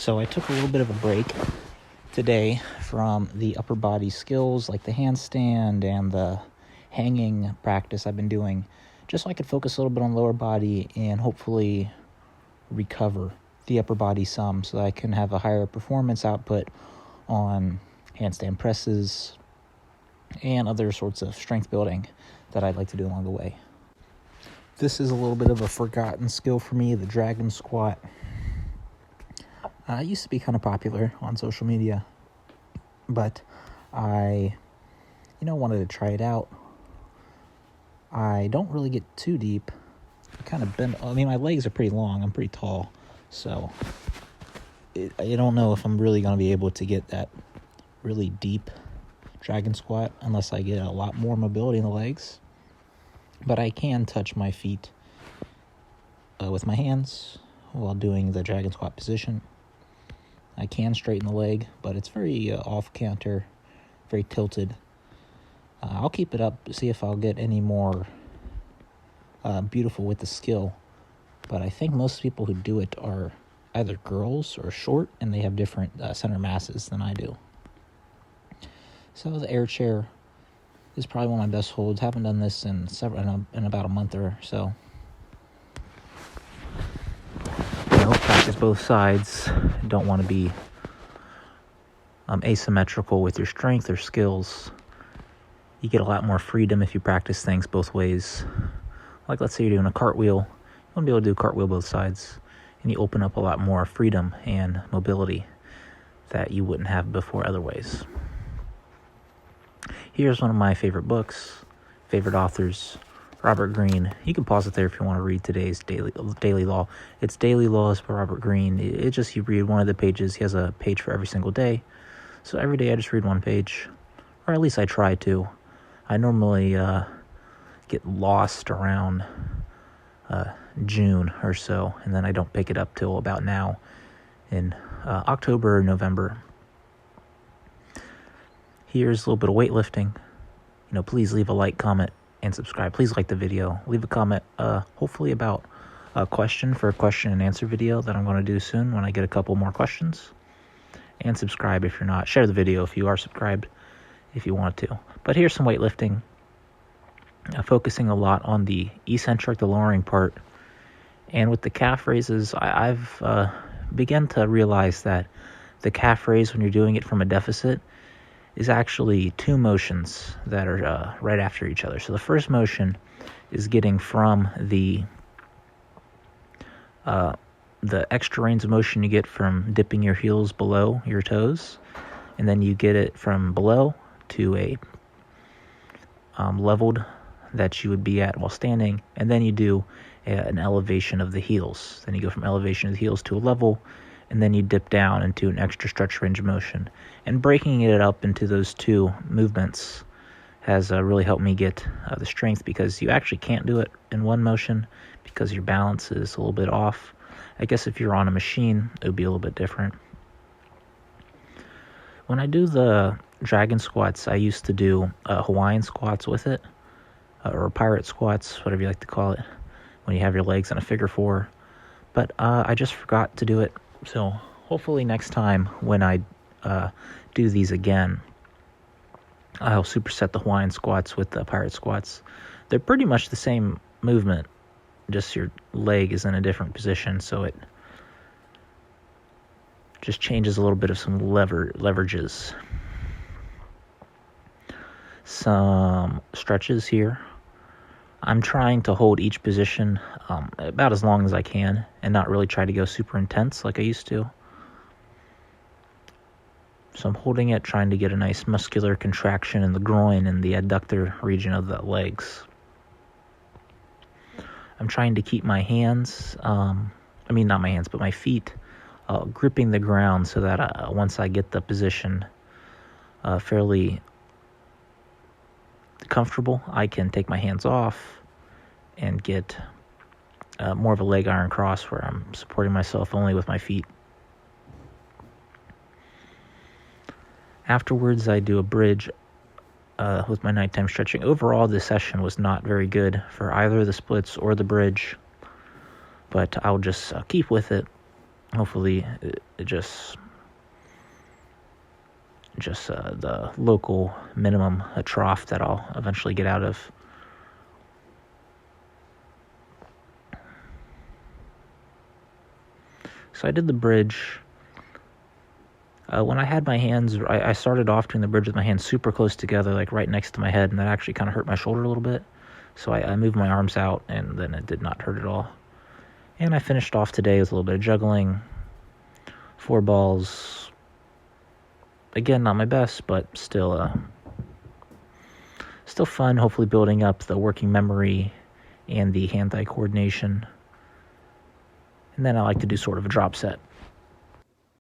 So I took a little bit of a break today from the upper body skills like the handstand and the hanging practice I've been doing, just so I could focus a little bit on lower body and hopefully recover the upper body some so that I can have a higher performance output on handstand presses and other sorts of strength building that I'd like to do along the way. This is a little bit of a forgotten skill for me, the dragon squat. It used to be kind of popular on social media, but I, wanted to try it out. I don't really get too deep. I kind of bend. My legs are pretty long. I'm pretty tall, so I don't know if I'm really going to be able to get that really deep dragon squat unless I get a lot more mobility in the legs. But I can touch my feet with my hands while doing the dragon squat position. I can straighten the leg, but it's very off-counter, very tilted. I'll keep it up, see if I'll get any more beautiful with the skill. But I think most people who do it are either girls or short, and they have different center masses than I do. So the air chair is probably one of my best holds. Haven't done this in about a month or so. Practice both sides. Don't want to be asymmetrical with your strength or skills. You get a lot more freedom if you practice things both ways. Like let's say you're doing a cartwheel. You want to be able to do a cartwheel both sides. And you open up a lot more freedom and mobility that you wouldn't have before other ways. Here's one of my favorite books, favorite authors, Robert Greene. You can pause it there if you want to read today's Daily Law. It's Daily Laws by Robert Greene. It just, you read one of the pages. He has a page for every single day. So every day I just read one page, or at least I try to. I normally get lost around June or so, and then I don't pick it up till about now in October or November. Here's a little bit of weightlifting. Please leave a like, comment, and subscribe. Please like the video. Leave a comment, hopefully about a question for a question and answer video that I'm going to do soon when I get a couple more questions. And subscribe if you're not. Share the video if you are subscribed, if you want to. But here's some weightlifting. Focusing a lot on the eccentric, the lowering part. And with the calf raises, I've begun to realize that the calf raise, when you're doing it from a deficit, is actually two motions that are right after each other. So the first motion is getting from the extra range of motion you get from dipping your heels below your toes, and then you get it from below to a leveled that you would be at while standing, and then you do an elevation of the heels. Then you go from elevation of the heels to a level, and then you dip down into an extra stretch range of motion. And breaking it up into those two movements has really helped me get the strength, because you actually can't do it in one motion because your balance is a little bit off. I guess if you're on a machine, it would be a little bit different. When I do the dragon squats, I used to do Hawaiian squats with it, or pirate squats, whatever you like to call it, when you have your legs in a figure four. But I just forgot to do it. So hopefully next time when I do these again, I'll superset the Hawaiian squats with the pirate squats. They're pretty much the same movement, just your leg is in a different position, so it just changes a little bit of some leverages. Some stretches here. I'm trying to hold each position about as long as I can and not really try to go super intense like I used to. So I'm holding it, trying to get a nice muscular contraction in the groin and the adductor region of the legs. I'm trying to keep my hands, not my hands, but my feet gripping the ground so that once I get the position fairly comfortable, I can take my hands off and get more of a leg iron cross where I'm supporting myself only with my feet. Afterwards, I do a bridge with my nighttime stretching. Overall, this session was not very good for either the splits or the bridge, but I'll just keep with it hopefully it just the local minimum, a trough that I'll eventually get out of. So I did the bridge. When I had my hands, I started off doing the bridge with my hands super close together, like right next to my head, and that actually kind of hurt my shoulder a little bit. So I moved my arms out, and then it did not hurt at all. And I finished off today with a little bit of juggling, 4 balls. Again, not my best, but still fun, hopefully building up the working memory and the hand-eye coordination. And then I like to do sort of a drop set.